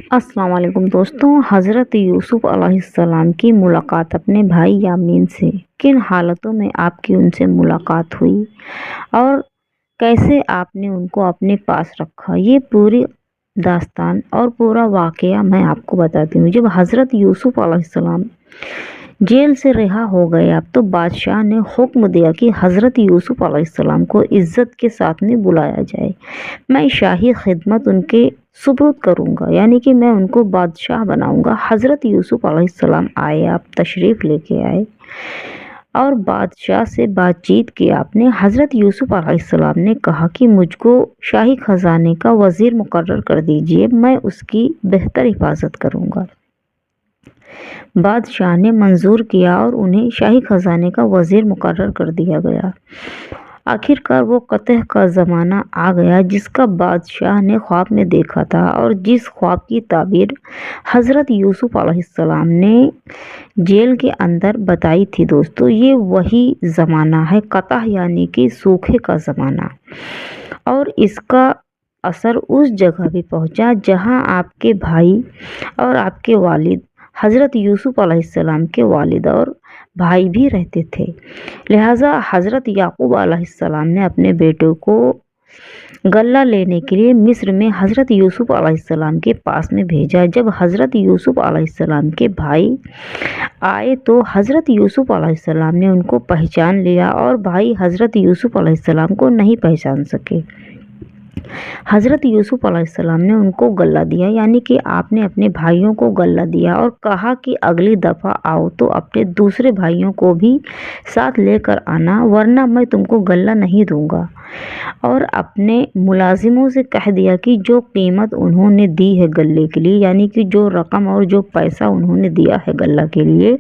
अस्सलाम वालेकुम दोस्तों। हज़रत यूसुफ अलैहिस्सलाम की मुलाकात अपने भाई यामीन से किन हालातों में आपकी उनसे मुलाकात हुई और कैसे आपने उनको अपने पास रखा, ये पूरी दास्तान और पूरा वाक़या मैं आपको बताती हूँ। जब हज़रत यूसुफ अलैहिस्सलाम जेल से रिहा हो गए अब तो बादशाह ने हुक्म दिया कि हज़रत यूसुफ अलैहिस्सलाम को इज़्ज़त के साथ में बुलाया जाए। मैं शाही खिदमत उनके सुपुर्द करूँगा, यानी कि मैं उनको बादशाह बनाऊँगा। हज़रत यूसुफ अलैहिस्सलाम आए, आप तशरीफ़ लेके आए और बादशाह से बातचीत की आपने। हज़रत यूसुफ अलैहिस्सलाम ने कहा कि मुझको शाही ख़ज़ाने का वज़ीर मुकर्रर कर दीजिए, मैं उसकी बेहतर हिफाजत करूँगा। बादशाह ने मंजूर किया और उन्हें शाही खजाने का वजीर मुकर्रर कर दिया गया। आखिरकार वो कतह का ज़माना आ गया जिसका बादशाह ने ख्वाब में देखा था और जिस ख्वाब की ताबीर हज़रत यूसुफ अलैहिस्सलाम ने जेल के अंदर बताई थी। दोस्तों, ये वही ज़माना है, कतह यानी कि सूखे का ज़माना, और इसका असर उस जगह भी पहुंचा जहां आपके भाई और आपके वालिद हज़रत यूसुफ अलैहिस्सलाम के वालिद और भाई भी रहते थे। लिहाजा हज़रत याकूब अलैहिस्सलाम ने अपने बेटों को गल्ला लेने के लिए मिस्र में हज़रत यूसुफ अलैहिस्सलाम के पास में भेजा। जब हज़रत यूसुफ अलैहिस्सलाम के भाई आए तो हज़रत यूसुफ अलैहिस्सलाम ने उनको पहचान लिया और भाई हज़रत यूसुफ अलैहिस्सलाम को नहीं पहचान सके। हज़रत यूसुफ अलैहिस्सलाम ने उनको गल्ला दिया, यानी कि आपने अपने भाइयों को गल्ला दिया और कहा कि अगली दफ़ा आओ तो अपने दूसरे भाइयों को भी साथ लेकर आना, वरना मैं तुमको गल्ला नहीं दूंगा। और अपने मुलाजिमों से कह दिया कि जो कीमत उन्होंने दी है गल्ले के लिए, यानी कि जो रकम और जो पैसा उन्होंने दिया है गल्ला के लिए,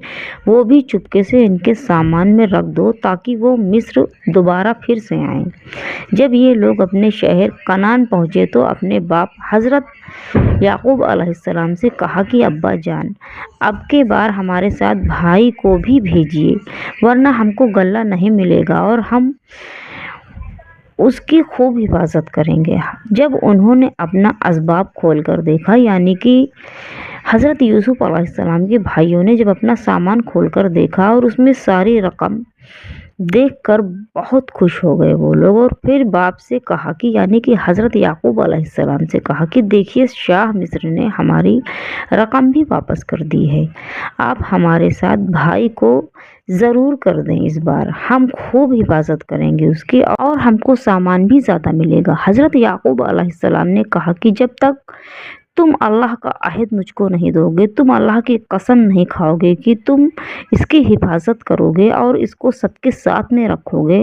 वो भी चुपके से इनके सामान में रख दो ताकि वो मिस्र दोबारा फिर से आएँ। जब ये लोग अपने शहर कनान पहुँचे तो अपने बाप हज़रत याकूब अलैहिस्सलाम से कहा कि अब्बा जान, अब के बार हमारे साथ भाई को भी भेजिए, वरना हमको गल्ला नहीं मिलेगा और हम उसकी खूब हिफाजत करेंगे। जब उन्होंने अपना असबाब खोल कर देखा, यानी कि हज़रत यूसुफ अलैहिस्सलाम के भाइयों ने जब अपना सामान खोल कर देखा और उसमें सारी रकम देखकर बहुत खुश हो गए वो लोग, और फिर बाप से कहा कि, यानी कि हज़रत याकूब अलैहिस्सलाम से कहा कि देखिए, शाह मिस्र ने हमारी रकम भी वापस कर दी है, आप हमारे साथ भाई को ज़रूर कर दें, इस बार हम खूब हिफाजत करेंगे उसकी और हमको सामान भी ज़्यादा मिलेगा। हज़रत याकूब अलैहिस्सलाम ने कहा कि जब तक तुम अल्लाह का अहद मुझको नहीं दोगे, तुम अल्लाह की कसम नहीं खाओगे कि तुम इसकी हिफाजत करोगे और इसको सबके साथ में रखोगे,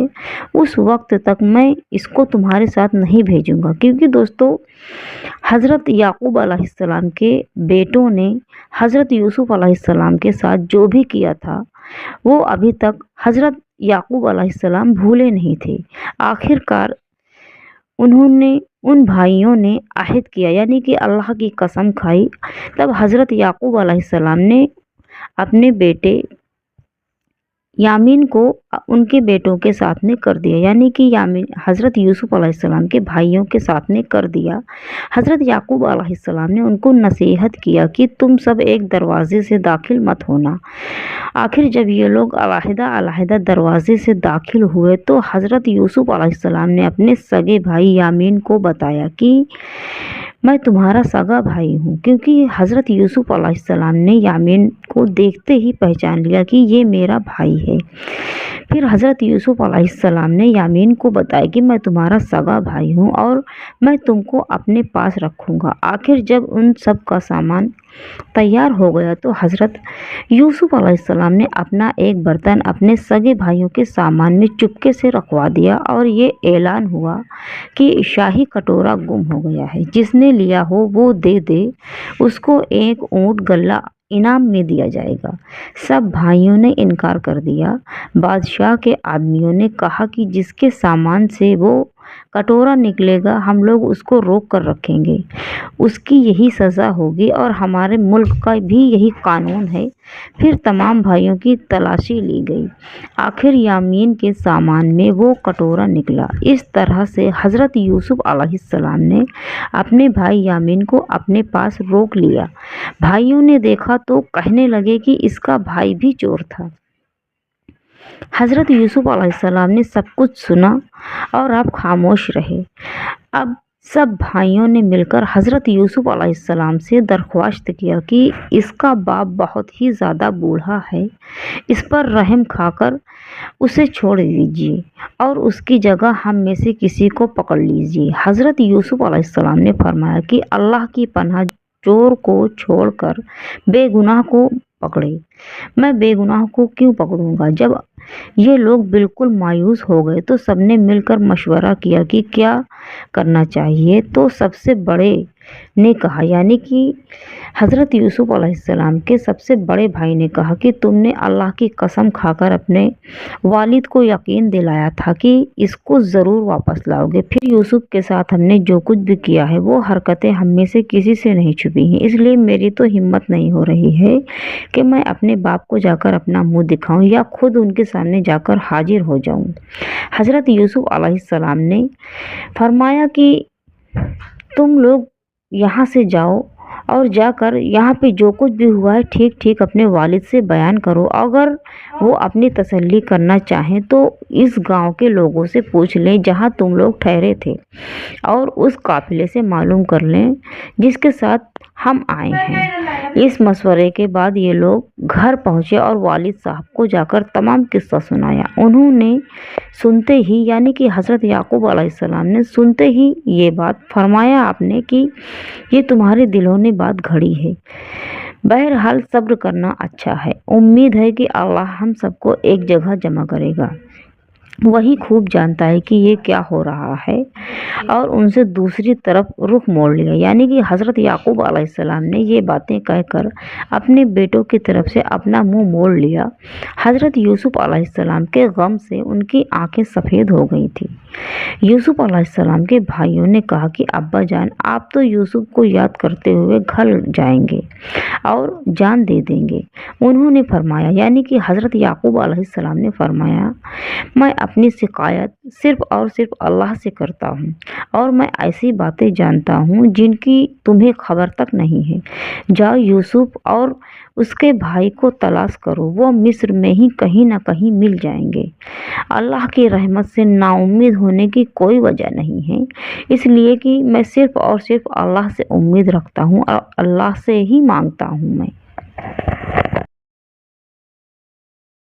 उस वक्त तक मैं इसको तुम्हारे साथ नहीं भेजूंगा। क्योंकि दोस्तों, हज़रत याकूब अलैहिस्सलाम के बेटों ने हज़रत यूसुफ अलैहिस्सलाम के साथ जो भी किया था वो अभी तक हज़रत याकूब अलैहिस्सलाम भूले नहीं थे। आखिरकार उन्होंने उन भाइयों ने अहद किया, यानी कि अल्लाह की कसम खाई। तब हज़रत याकूब अलैहिस्सलाम ने अपने बेटे यामीन को उनके बेटों के साथ में कर दिया, यानी कि यामीन हज़रत यूसुफ अलैहिस्सलाम के भाइयों के साथ में कर दिया। हज़रत याकूब अलैहिस्सलाम ने उनको नसीहत किया कि तुम सब एक दरवाज़े से दाखिल मत होना। आखिर जब ये लोग अलहदा दरवाज़े से दाखिल हुए तो हज़रत यूसुफ अलैहिस्सलाम ने अपने सगे भाई यामीन को बताया कि मैं तुम्हारा सगा भाई हूँ, क्योंकि हज़रत यूसुफ अलैहिस्सलाम ने यामीन को देखते ही पहचान लिया कि ये मेरा भाई है। फिर हज़रत यूसुफ अलैहिस्सलाम ने यामीन को बताया कि मैं तुम्हारा सगा भाई हूँ और मैं तुमको अपने पास रखूँगा। आखिर जब उन सब का सामान तैयार हो गया तो हज़रत यूसुफ अलैहिस्सलाम ने अपना एक बर्तन अपने सगे भाइयों के सामान में चुपके से रखवा दिया और ये ऐलान हुआ कि शाही कटोरा गुम हो गया है, जिसने लिया हो वो दे दे, उसको एक ऊँट गल्ला इनाम में दिया जाएगा। सब भाइयों ने इनकार कर दिया। बादशाह के आदमियों ने कहा कि जिसके सामान से वो कटोरा निकलेगा हम लोग उसको रोक कर रखेंगे, उसकी यही सज़ा होगी और हमारे मुल्क का भी यही कानून है। फिर तमाम भाइयों की तलाशी ली गई, आखिर यामीन के सामान में वो कटोरा निकला। इस तरह से हज़रत यूसुफ अलैहिस्सलाम ने अपने भाई यामीन को अपने पास रोक लिया। भाइयों ने देखा तो कहने लगे कि इसका भाई भी चोर था। हज़रत यूसुफ अलैहिस्सलाम ने सब कुछ सुना और अब खामोश रहे। अब सब भाइयों ने मिलकर हज़रत यूसुफ अलैहिस्सलाम से दरख्वास्त किया कि इसका बाप बहुत ही ज़्यादा बूढ़ा है, इस पर रहम खाकर उसे छोड़ दीजिए और उसकी जगह हम में से किसी को पकड़ लीजिए। हज़रत यूसुफ अलैहिस्सलाम ने फरमाया कि अल्लाह की पनाह, चोर को छोड़कर बेगुनाह को पकड़े। मैं बेगुनाह को क्यों पकड़ूंगा? जब ये लोग बिल्कुल मायूस हो गए तो सबने मिलकर मशवरा किया कि क्या करना चाहिए। तो सबसे बड़े ने कहा, यानी कि हज़रत यूसुफ अलैहिस्सलाम के सबसे बड़े भाई ने कहा कि तुमने अल्लाह की कसम खाकर अपने वालिद को यकीन दिलाया था कि इसको ज़रूर वापस लाओगे। फिर यूसुफ के साथ हमने जो कुछ भी किया है वो हरकतें हम में से किसी से नहीं छुपी हैं, इसलिए मेरी तो हिम्मत नहीं हो रही है कि मैं अपने बाप को जाकर अपना मुंह दिखाऊं या खुद उनके सामने जाकर हाजिर हो जाऊं। हज़रत यूसुफ अलैहिस्सलाम ने फरमाया कि तुम लोग यहाँ से जाओ और जाकर यहाँ पे जो कुछ भी हुआ है ठीक ठीक अपने वालिद से बयान करो। अगर वो अपनी तसल्ली करना चाहें तो इस गांव के लोगों से पूछ लें जहाँ तुम लोग ठहरे थे, और उस काफिले से मालूम कर लें जिसके साथ हम आए हैं। इस मशवरे के बाद ये लोग घर पहुँचे और वालिद साहब को जाकर तमाम किस्सा सुनाया। उन्होंने सुनते ही, यानी कि हज़रत याकूब अलैहिस्सलाम ने सुनते ही ये बात फरमाया आपने कि ये तुम्हारे दिलों ने बात घड़ी है, बहरहाल सब्र करना अच्छा है। उम्मीद है कि अल्लाह हम सबको एक जगह जमा करेगा, वही खूब जानता है कि ये क्या हो रहा है। और उनसे दूसरी तरफ रुख मोड़ लिया, यानी कि हज़रत याकूब अलैहिस्सलाम ने ये बातें कहकर अपने बेटों की तरफ से अपना मुंह मोड़ लिया। हज़रत यूसुफ अलैहिस्सलाम के गम से उनकी आंखें सफ़ेद हो गई थी। यूसुफ अलैहिस्सलाम के भाइयों ने कहा कि अब्बा जान, आप तो यूसुफ को याद करते हुए घर जाएंगे और जान दे देंगे। उन्होंने फरमाया, यानी कि हज़रत याकूब अलैहिस्सलाम ने फरमाया, मैं अपनी शिकायत सिर्फ़ और सिर्फ अल्लाह से करता हूँ और मैं ऐसी बातें जानता हूँ जिनकी तुम्हें खबर तक नहीं है। जाओ यूसुफ और उसके भाई को तलाश करो, वो मिस्र में ही कहीं ना कहीं मिल जाएंगे। अल्लाह की रहमत से नाउम्मीद होने की कोई वजह नहीं है, इसलिए कि मैं सिर्फ़ और सिर्फ अल्लाह से उम्मीद रखता हूँ और अल्लाह से ही मांगता हूँ मैं।